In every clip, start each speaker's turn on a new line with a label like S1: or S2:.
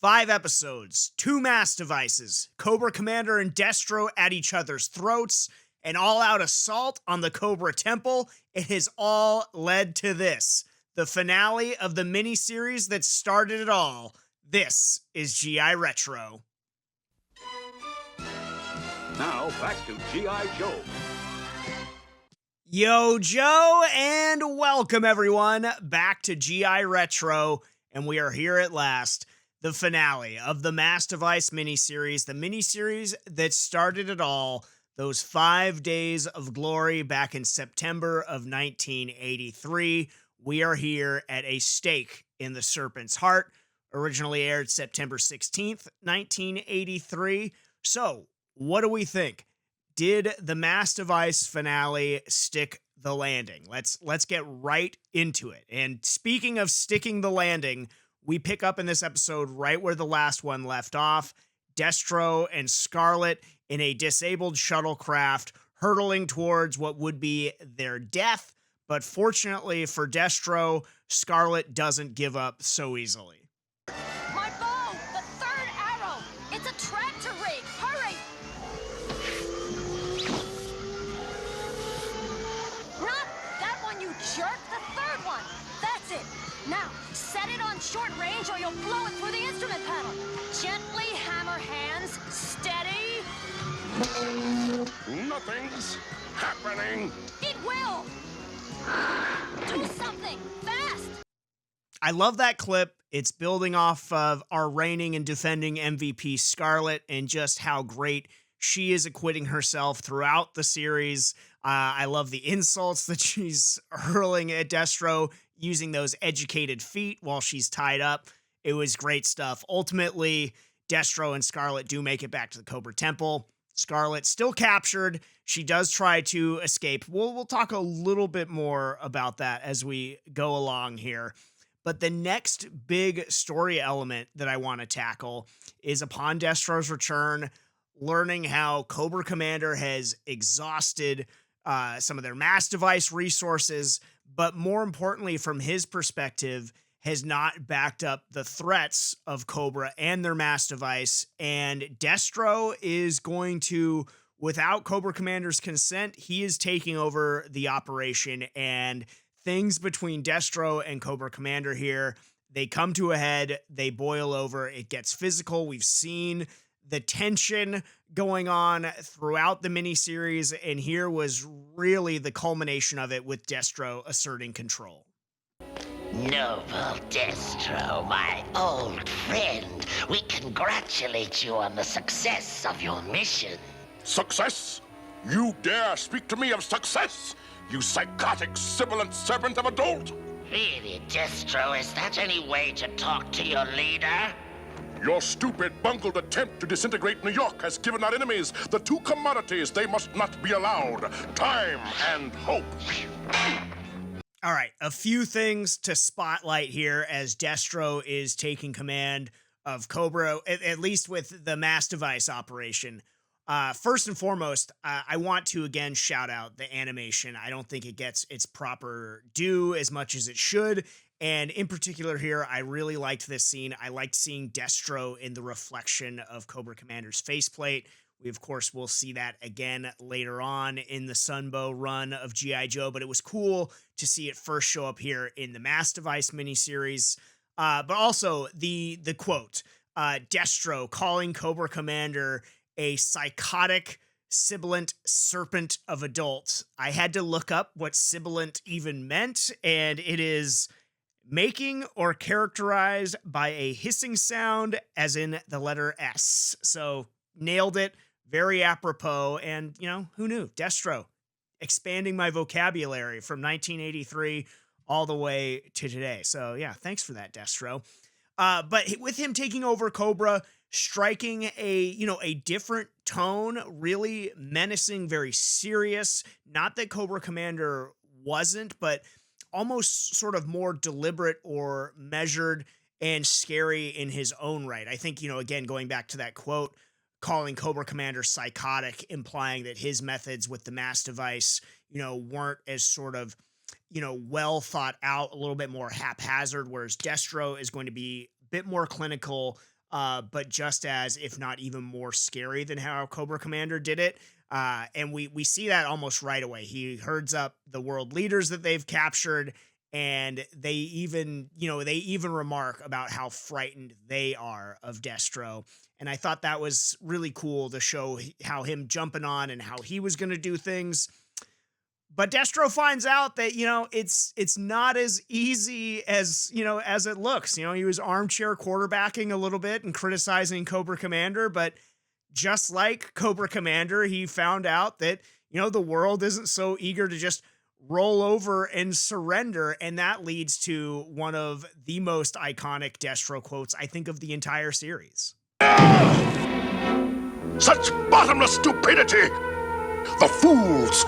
S1: 5 episodes, 2 mass devices, Cobra Commander and Destro at each other's throats, an all-out assault on the Cobra Temple. It has all led to this, the finale of the miniseries that started it all. This is GI Retro.
S2: Now back to G.I. Joe.
S1: Yo, Joe, and welcome everyone back to GI Retro, and we are here at last. The finale of the M.A.S.S device miniseries, the miniseries that started it all, those 5 days of glory back in September of 1983. We are here at a stake in the Serpent's heart. Originally aired September 16th, 1983. So, what do we think? Did the M.A.S.S device finale stick the landing? Let's get right into it. And speaking of sticking the landing, we pick up in this episode right where the last one left off. Destro and Scarlett in a disabled shuttlecraft hurtling towards what would be their death. But fortunately for Destro, Scarlett doesn't give up so easily.
S3: My bow! The third arrow! It's a tractor rig! Hurry! Not that one, you jerk! The third one! That's it! Now, set it on short range or you'll blow it through the instrument panel. Gently hammer hands. Steady.
S2: Nothing's happening.
S3: It will! Do something! Fast!
S1: I love that clip. It's building off of our reigning and defending MVP Scarlett and just how great she is acquitting herself throughout the series. I love the insults that she's hurling at Destro using those educated feet while she's tied up. It was great stuff. Ultimately, Destro and Scarlett do make it back to the Cobra Temple. Scarlett still captured. She does try to escape. We'll talk a little bit more about that as we go along here. But the next big story element that I want to tackle is upon Destro's return, learning how Cobra Commander has exhausted some of their M.A.S.S device resources, but more importantly, from his perspective, has not backed up the threats of Cobra and their M.A.S.S device. And Destro is going to, without Cobra Commander's consent, he is taking over the operation, and things between Destro and Cobra Commander here, they come to a head, they boil over, it gets physical. We've seen the tension going on throughout the miniseries, and here was really the culmination of it with Destro asserting control.
S4: Noble Destro, my old friend, we congratulate you on the success of your mission.
S2: Success? You dare speak to me of success? You psychotic, sibilant serpent of a dolt!
S4: Really, Destro, is that any way to talk to your leader?
S2: Your stupid, bungled attempt to disintegrate New York has given our enemies the two commodities they must not be allowed: time and hope.
S1: All right, a few things to spotlight here as Destro is taking command of Cobra, at least with the M.A.S.S device operation. First and foremost, I want to again shout out the animation. I don't think it gets its proper due as much as it should. And in particular here, I really liked this scene. I liked seeing Destro in the reflection of Cobra Commander's faceplate. We, of course, will see that again later on in the Sunbow run of G.I. Joe, but it was cool to see it first show up here in the M.A.S.S device miniseries. But also the quote, Destro calling Cobra Commander a psychotic, sibilant serpent of adults. I had to look up what sibilant even meant, and it is making or characterized by a hissing sound, as in the letter S. So, nailed it. Very apropos, and, you know, who knew? Destro, expanding my vocabulary from 1983 all the way to today. So, yeah, thanks for that, Destro. But with him taking over Cobra, striking a different tone, really menacing, very serious. Not that Cobra Commander wasn't, but almost sort of more deliberate or measured and scary in his own right. I think, again, going back to that quote, calling Cobra Commander psychotic, implying that his methods with the M.A.S.S device, weren't as sort of, well thought out, a little bit more haphazard, whereas Destro is going to be a bit more clinical, but just as, if not even more scary than how Cobra Commander did it. And we see that almost right away. He herds up the world leaders that they've captured, and they even remark about how frightened they are of Destro. And I thought that was really cool to show how him jumping on and how he was going to do things. But Destro finds out that, it's not as easy as, as it looks. He was armchair quarterbacking a little bit and criticizing Cobra Commander, but just like Cobra Commander, he found out that, the world isn't so eager to just roll over and surrender. And that leads to one of the most iconic Destro quotes, I think, of the entire series.
S2: Such bottomless stupidity! The fools!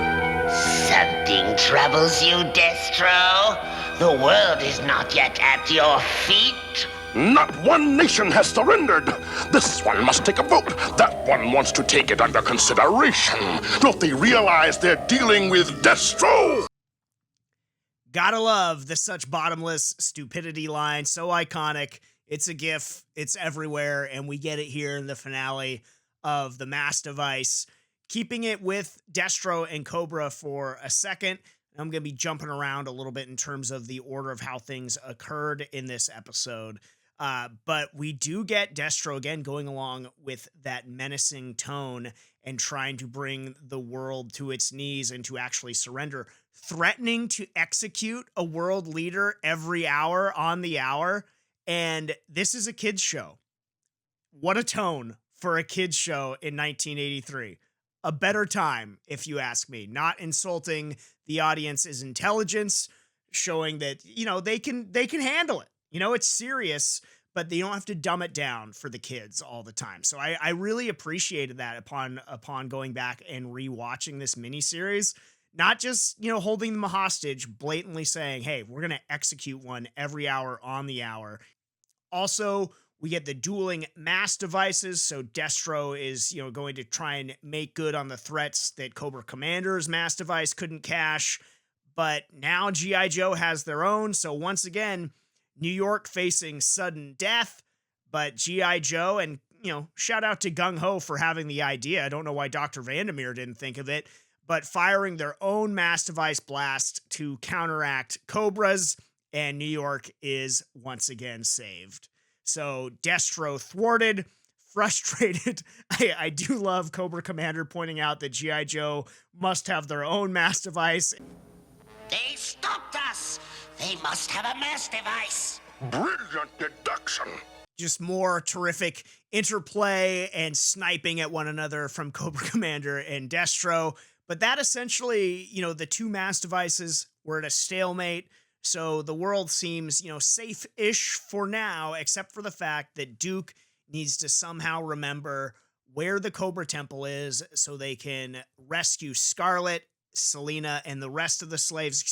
S4: Something troubles you, Destro? The world is not yet at your feet.
S2: Not one nation has surrendered. This one must take a vote. That one wants to take it under consideration. Don't they realize they're dealing with Destro?
S1: Gotta love the such bottomless stupidity line. So iconic. It's a gif. It's everywhere. And we get it here in the finale of the M.A.S.S device. Keeping it with Destro and Cobra for a second. I'm going to be jumping around a little bit in terms of the order of how things occurred in this episode. But we do get Destro again going along with that menacing tone and trying to bring the world to its knees and to actually surrender, threatening to execute a world leader every hour on the hour. And this is a kid's show. What a tone for a kid's show in 1983. A better time, if you ask me. Not insulting the audience's intelligence, showing that, they can handle it. It's serious, but they don't have to dumb it down for the kids all the time. So I really appreciated that upon going back and rewatching this miniseries. Not just, holding them hostage, blatantly saying, hey, we're going to execute one every hour on the hour. Also, we get the dueling M.A.S.S devices, so Destro is, going to try and make good on the threats that Cobra Commander's M.A.S.S device couldn't cash. But now G.I. Joe has their own, so once again, New York facing sudden death, but G.I. Joe, and, shout out to Gung Ho for having the idea. I don't know why Dr. Vandermeer didn't think of it, but firing their own M.A.S.S device blast to counteract Cobra's, and New York is once again saved. So Destro thwarted, frustrated. I do love Cobra Commander pointing out that G.I. Joe must have their own M.A.S.S device.
S4: They stopped us. They must have a M.A.S.S device.
S2: Brilliant deduction.
S1: Just more terrific interplay and sniping at one another from Cobra Commander and Destro. But that essentially, the two M.A.S.S devices were at a stalemate. So the world seems, safe-ish for now, except for the fact that Duke needs to somehow remember where the Cobra Temple is so they can rescue Scarlet, Selena, and the rest of the slaves,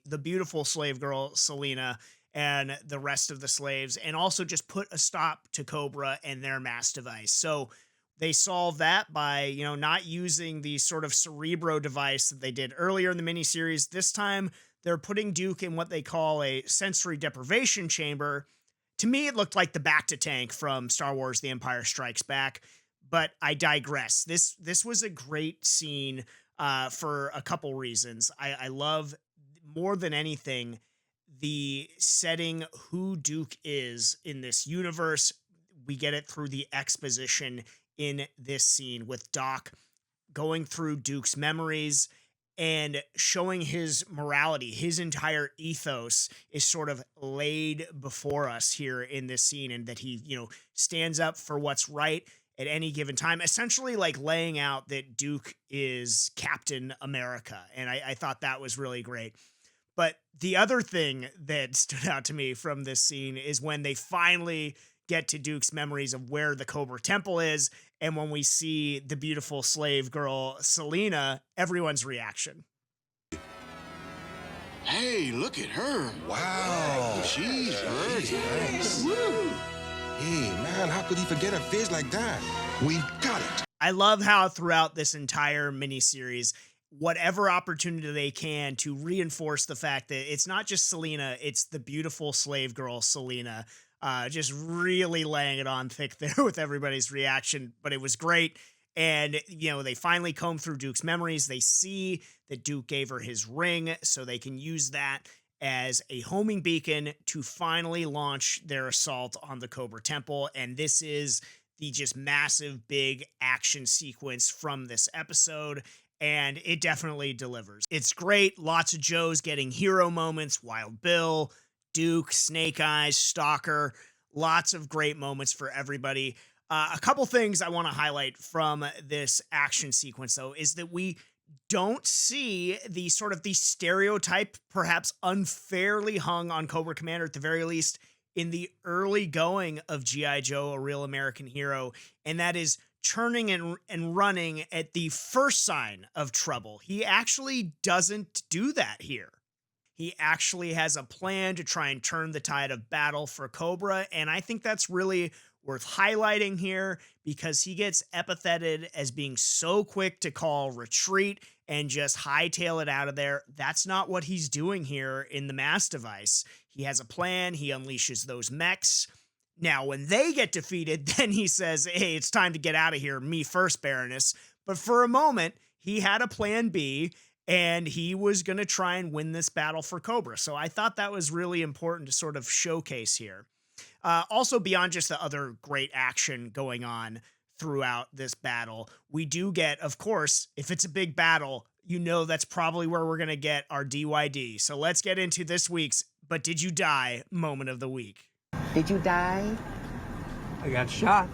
S1: the beautiful slave girl, Selena, and the rest of the slaves, and also just put a stop to Cobra and their M.A.S.S device. So they solve that by, not using the sort of Cerebro device that they did earlier in the miniseries. This time, they're putting Duke in what they call a sensory deprivation chamber. To me, it looked like the Bacta tank from Star Wars The Empire Strikes Back, but I digress. This was a great scene for a couple reasons. I love, more than anything, the setting who Duke is in this universe. We get it through the exposition in this scene with Doc going through Duke's memories and showing his morality. His entire ethos is sort of laid before us here in this scene, and that he, stands up for what's right at any given time, essentially like laying out that Duke is Captain America. And I thought that was really great. But the other thing that stood out to me from this scene is when they finally get to Duke's memories of where the Cobra Temple is, and when we see the beautiful slave girl, Selena, everyone's reaction.
S5: Hey, look at her.
S6: Wow.
S5: She's pretty.
S6: Nice. Hey, man, how could he forget a face like that? We've got it.
S1: I love how throughout this entire miniseries, whatever opportunity they can to reinforce the fact that it's not just Selena, it's the beautiful slave girl, Selena. Just really laying it on thick there with everybody's reaction, but it was great. And, they finally comb through Duke's memories. They see that Duke gave her his ring, so they can use that as a homing beacon to finally launch their assault on the Cobra Temple. And this is the just massive, big action sequence from this episode. And it definitely delivers. It's great. Lots of Joes getting hero moments. Wild Bill, Duke, Snake Eyes, Stalker. Lots of great moments for everybody. A couple things I want to highlight from this action sequence, though, is that we don't see the sort of the stereotype, perhaps unfairly hung on Cobra Commander, at the very least, in the early going of G.I. Joe, A Real American Hero, and that is turning and running at the first sign of trouble. He actually doesn't do that here. He actually has a plan to try and turn the tide of battle for Cobra, and I think that's really worth highlighting here because he gets epitheted as being so quick to call retreat and just hightail it out of there. That's not what he's doing here in the M.A.S.S device. He has a plan. He unleashes those mechs. Now, when they get defeated, then he says, hey, it's time to get out of here. Me first, Baroness. But for a moment, he had a plan B, and he was going to try and win this battle for Cobra. So I thought that was really important to sort of showcase here. Also, beyond just the other great action going on throughout this battle, we do get, of course, if it's a big battle, that's probably where we're going to get our DYD. So let's get into this week's But Did You Die moment of the week.
S7: Did you die?
S8: I got shot.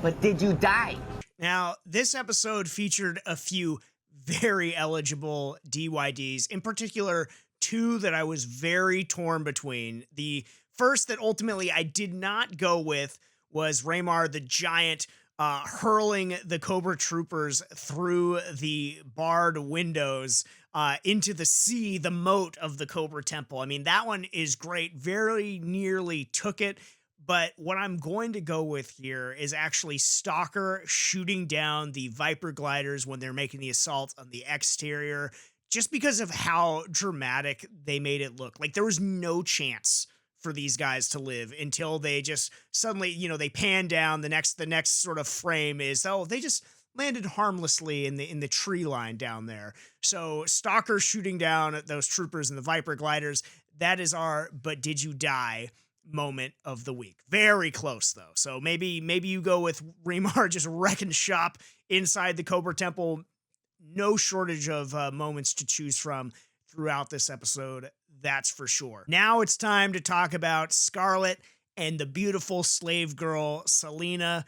S7: But did you die?
S1: Now, this episode featured a few very eligible DYDs, in particular, two that I was very torn between. The first that ultimately I did not go with was Raymar the Giant hurling the Cobra Troopers through the barred windows into the sea, the moat of the Cobra Temple. I mean, that one is great. Very nearly took it. But what I'm going to go with here is actually Stalker shooting down the Viper gliders when they're making the assault on the exterior, just because of how dramatic they made it look. Like there was no chance for these guys to live until they just suddenly, they pan down. The next sort of frame is, they just landed harmlessly in the tree line down there. So Stalker shooting down at those troopers and the Viper gliders, that is our But Did You Die moment of the week. Very close though. So maybe you go with Raymar just wrecking shop inside the Cobra Temple. No shortage of moments to choose from throughout this episode, that's for sure. Now it's time to talk about Scarlett and the beautiful slave girl Selena.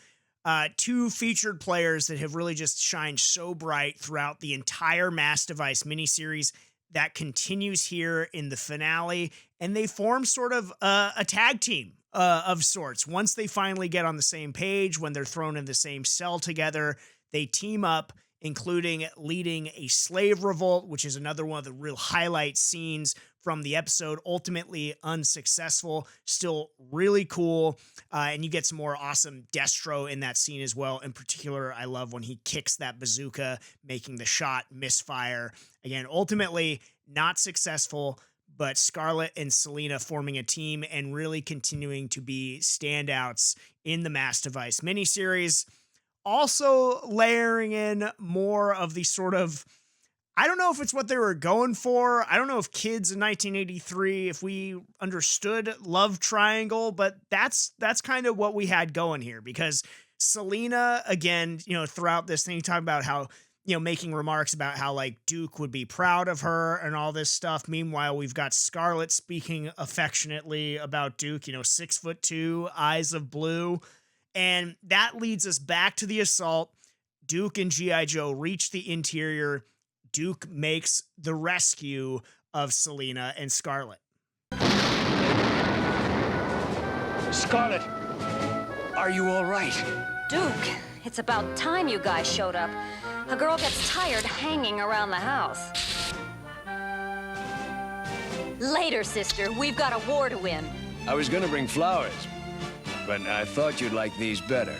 S1: Two featured players that have really just shined so bright throughout the entire M.A.S.S device miniseries that continues here in the finale, and they form sort of a tag team of sorts. Once they finally get on the same page, when they're thrown in the same cell together, they team up, including leading a slave revolt, which is another one of the real highlight scenes from the episode. Ultimately unsuccessful, still really cool. And you get some more awesome Destro in that scene as well. In particular, I love when he kicks that bazooka, making the shot misfire. Again, ultimately not successful, but Scarlett and Selena forming a team and really continuing to be standouts in the M.A.S.S device miniseries. Also layering in more of the sort of, I don't know if it's what they were going for. I don't know if kids in 1983, if we understood love triangle, but that's kind of what we had going here, because Selena, again, throughout this thing, talking about how, making remarks about how like Duke would be proud of her and all this stuff. Meanwhile, we've got Scarlett speaking affectionately about Duke, 6'2", eyes of blue. And that leads us back to the assault. Duke and G.I. Joe reach the interior. Duke makes the rescue of Selena and Scarlett.
S8: Scarlett, are you all right?
S3: Duke, it's about time you guys showed up. A girl gets tired hanging around the house. Later, sister. We've got a war to win.
S9: I was gonna bring flowers, but I thought you'd like these better.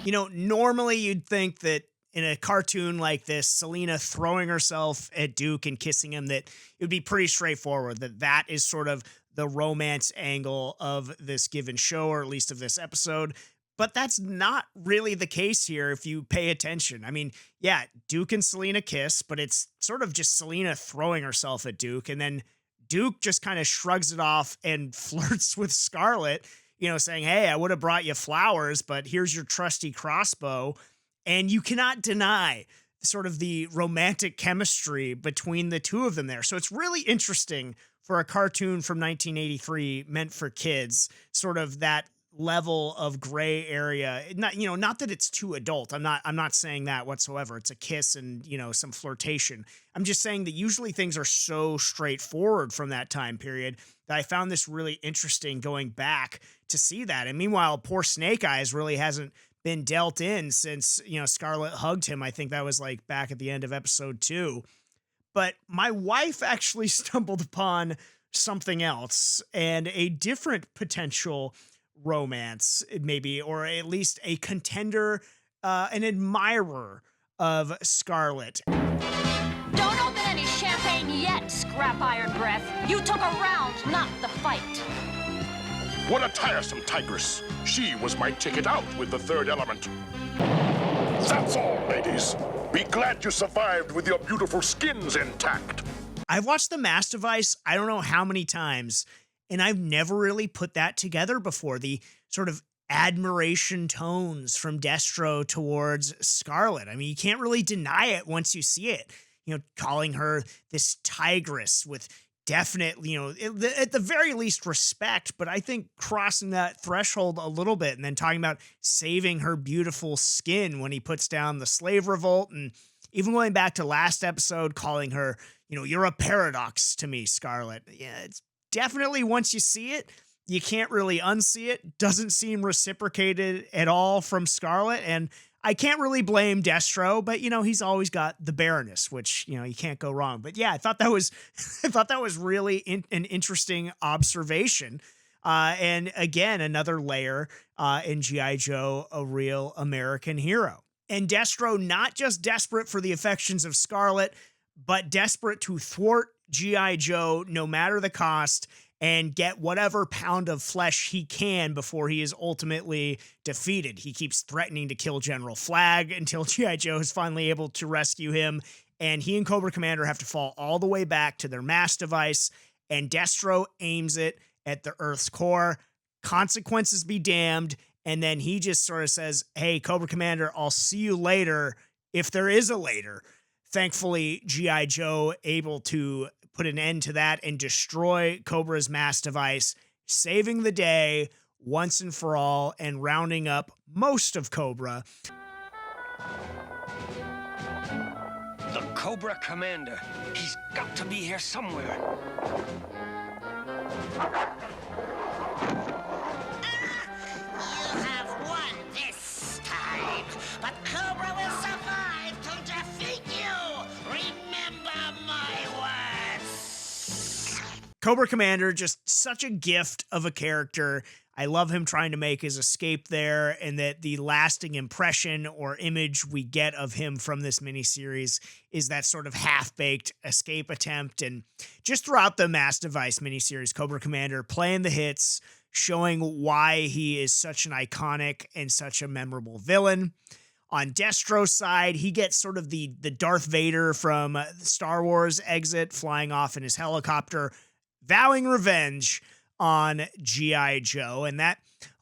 S1: Normally you'd think that in a cartoon like this, Selena throwing herself at Duke and kissing him, that it would be pretty straightforward, that is sort of the romance angle of this given show, or at least of this episode. But that's not really the case here if you pay attention. I mean, yeah, Duke and Selena kiss, but it's sort of just Selena throwing herself at Duke, and then Duke just kind of shrugs it off and flirts with Scarlett, saying, hey, I would have brought you flowers, but here's your trusty crossbow. And you cannot deny sort of the romantic chemistry between the two of them there. So it's really interesting for a cartoon from 1983 meant for kids, sort of that level of gray area. Not that it's too adult. I'm not saying that whatsoever. It's a kiss and, some flirtation. I'm just saying that usually things are so straightforward from that time period that I found this really interesting going back to see that. And meanwhile, poor Snake Eyes really hasn't been dealt in since, Scarlett hugged him. I think that was like back at the end of episode 2. But my wife actually stumbled upon something else and a different potential romance, maybe, or at least a contender, an admirer of Scarlett.
S3: Don't open any champagne yet, Scrap Iron Breath. You took a round, not the fight.
S2: What a tiresome tigress. She was my ticket out with the third element. That's all, ladies. Be glad you survived with your beautiful skins intact.
S1: I've watched the M.A.S.S I don't know how many times, and I've never really put that together before. The sort of admiration tones from Destro towards Scarlett. I mean, you can't really deny it once you see it. Calling her this tigress with definite, at the very least respect, but I think crossing that threshold a little bit, and then talking about saving her beautiful skin when he puts down the slave revolt, and even going back to last episode, calling her, you're a paradox to me, Scarlett. Yeah, it's definitely, once you see it, you can't really unsee it. Doesn't seem reciprocated at all from Scarlett, and I can't really blame Destro, but he's always got the Baroness, which you can't go wrong. But yeah, I thought that was, really an interesting observation, and again another layer in G.I. Joe, a real American hero, and Destro not just desperate for the affections of Scarlett, but desperate to thwart G.I. Joe no matter the cost, and get whatever pound of flesh he can before he is ultimately defeated. He keeps threatening to kill General Flag until G.I. Joe is finally able to rescue him, and he and Cobra Commander have to fall all the way back to their M.A.S.S device, and Destro aims it at the Earth's core. Consequences be damned, and then he just sort of says, hey, Cobra Commander, I'll see you later, if there is a later. Thankfully, G.I. Joe able to put an end to that and destroy Cobra's M.A.S.S device, saving the day once and for all, and rounding up most of Cobra.
S8: The Cobra Commander. He's got to be here somewhere.
S4: You have won this time, but Cobra will survive to defeat you. Remember my words.
S1: Cobra Commander, just such a gift of a character. I love him trying to make his escape there, and that the lasting impression or image we get of him from this miniseries is that sort of half-baked escape attempt. And just throughout the M.A.S.S device miniseries, Cobra Commander playing the hits, showing why he is such an iconic and such a memorable villain. On Destro's side, he gets sort of the Darth Vader from Star Wars exit, flying off in his helicopter, vowing revenge on G.I. Joe, and that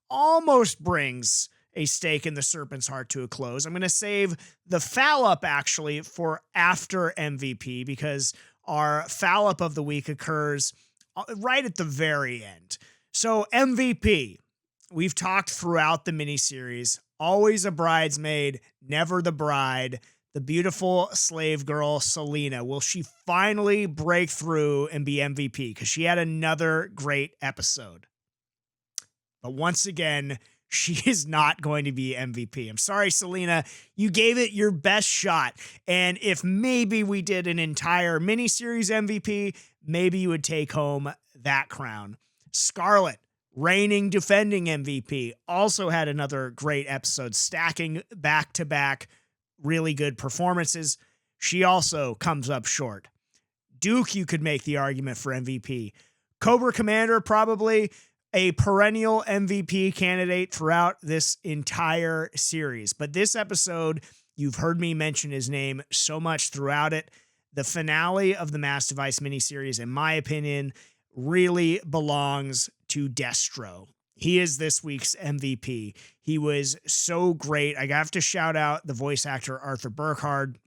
S1: almost brings a stake in the Serpent's heart to a close. I'm going to save the Fallup, actually, for after MVP, because our Fallup of the week occurs right at the very end. So MVP, we've talked throughout the miniseries, always a bridesmaid, never the bride. The beautiful slave girl, Selena. Will she finally break through and be MVP? Because she had another great episode. But once again, she is not going to be MVP. I'm sorry, Selena. You gave it your best shot. And if maybe we did an entire miniseries MVP, maybe you would take home that crown. Scarlett, reigning, defending MVP, also had another great episode, stacking back-to-back really good performances. She also comes up short. Duke, you could make the argument for MVP. Cobra Commander, probably a perennial MVP candidate throughout this entire series. But this episode, you've heard me mention his name so much throughout it. The finale of the M.A.S.S Device miniseries, in my opinion, really belongs to Destro. He is this week's MVP. He was so great. I have to shout out the voice actor Arthur Burkhard,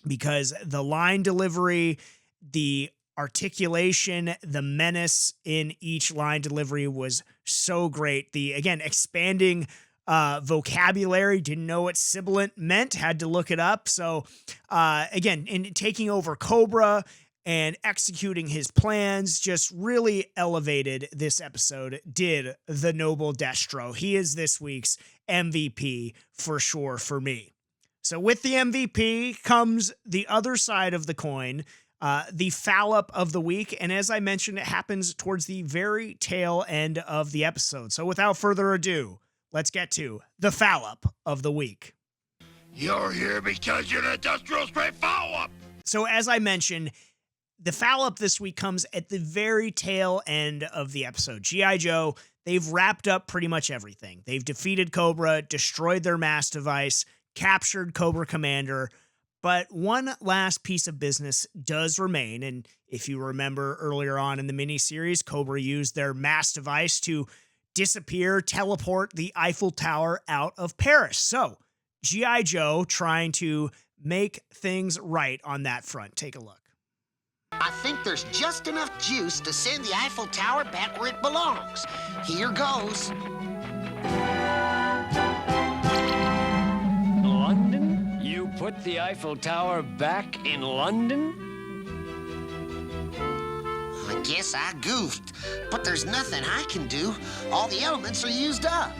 S1: because the line delivery, the articulation, the menace in each line delivery was so great. The, again, expanding vocabulary, didn't know what sibilant meant, had to look it up. So again, in taking over Cobra and executing his plans, just really elevated this episode, did the noble Destro. He is this week's MVP for sure for me. So with the MVP comes the other side of the coin, the Fallup of the week. And as I mentioned, it happens towards the very tail end of the episode. So without further ado, let's get to the Fallup of the week.
S2: You're here because you're the industrial straight Fallup.
S1: So as I mentioned, the Fallup this week comes at the very tail end of the episode. G.I. Joe, they've wrapped up pretty much everything. They've defeated Cobra, destroyed their M.A.S.S device, captured Cobra Commander, but one last piece of business does remain. And if you remember earlier on in the miniseries, Cobra used their M.A.S.S device to disappear, teleport the Eiffel Tower out of Paris. So G.I. Joe trying to make things right on that front. Take a look.
S4: I think there's just enough juice to send the Eiffel Tower back where it belongs. Here goes.
S9: London? You put the Eiffel Tower back in London?
S4: I guess I goofed, but there's nothing I can do. All the elements are used up.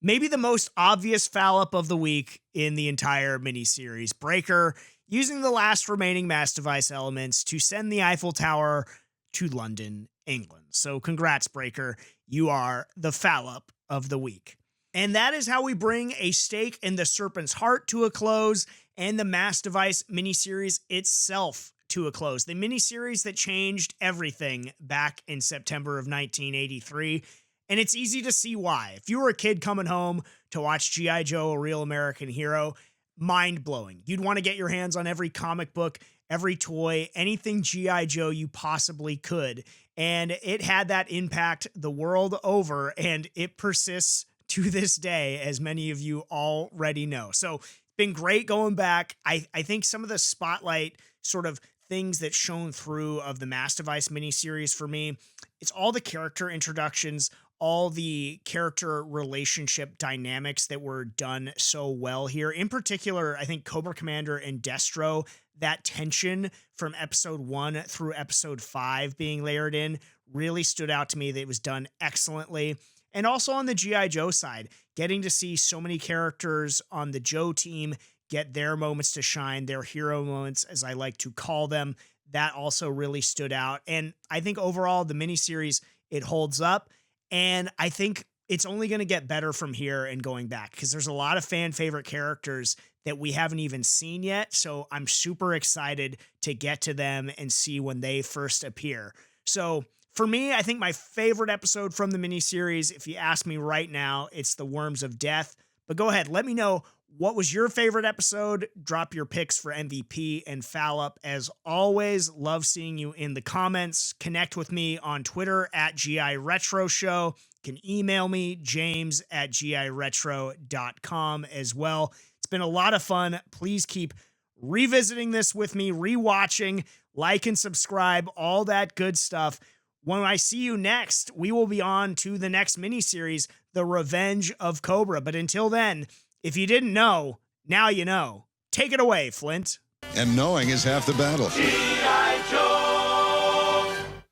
S1: Maybe the most obvious Fallup of the week in the entire miniseries. Breaker using the last remaining M.A.S.S device elements to send the Eiffel Tower to London, England. So congrats, Breaker. You are the Fallup of the week. And that is how we bring A Stake in the Serpent's Heart to a close, and the M.A.S.S device miniseries itself to a close. The miniseries that changed everything back in September of 1983. And it's easy to see why. If you were a kid coming home to watch G.I. Joe, A Real American Hero, mind-blowing. You'd want to get your hands on every comic book, every toy, anything G.I. Joe you possibly could. And it had that impact the world over, and it persists to this day, as many of you already know. So it's been great going back. I think some of the spotlight sort of things that shone through of the M.A.S.S device miniseries for me, it's all the character introductions, all the character relationship dynamics that were done so well here. In particular, I think Cobra Commander and Destro, that tension from episode 1 through episode 5 being layered in really stood out to me. That it was done excellently. And also on the G.I. Joe side, getting to see so many characters on the Joe team get their moments to shine, their hero moments, as I like to call them, that also really stood out. And I think overall, the miniseries, it holds up. And I think it's only going to get better from here and going back, because there's a lot of fan favorite characters that we haven't even seen yet. So I'm super excited to get to them and see when they first appear. So for me, I think my favorite episode from the miniseries, if you ask me right now, it's The Worms of Death. But go ahead, let me know, what was your favorite episode? Drop your picks for MVP and Fallup. As always, love seeing you in the comments. Connect with me on Twitter at GI Retro Show. You can email me, james@giretro.com as well. It's been a lot of fun. Please keep revisiting this with me, rewatching, like and subscribe, all that good stuff. When I see you next, we will be on to the next miniseries, The Revenge of Cobra. But until then, if you didn't know, now you know. Take it away, Flint.
S5: And knowing is half the battle.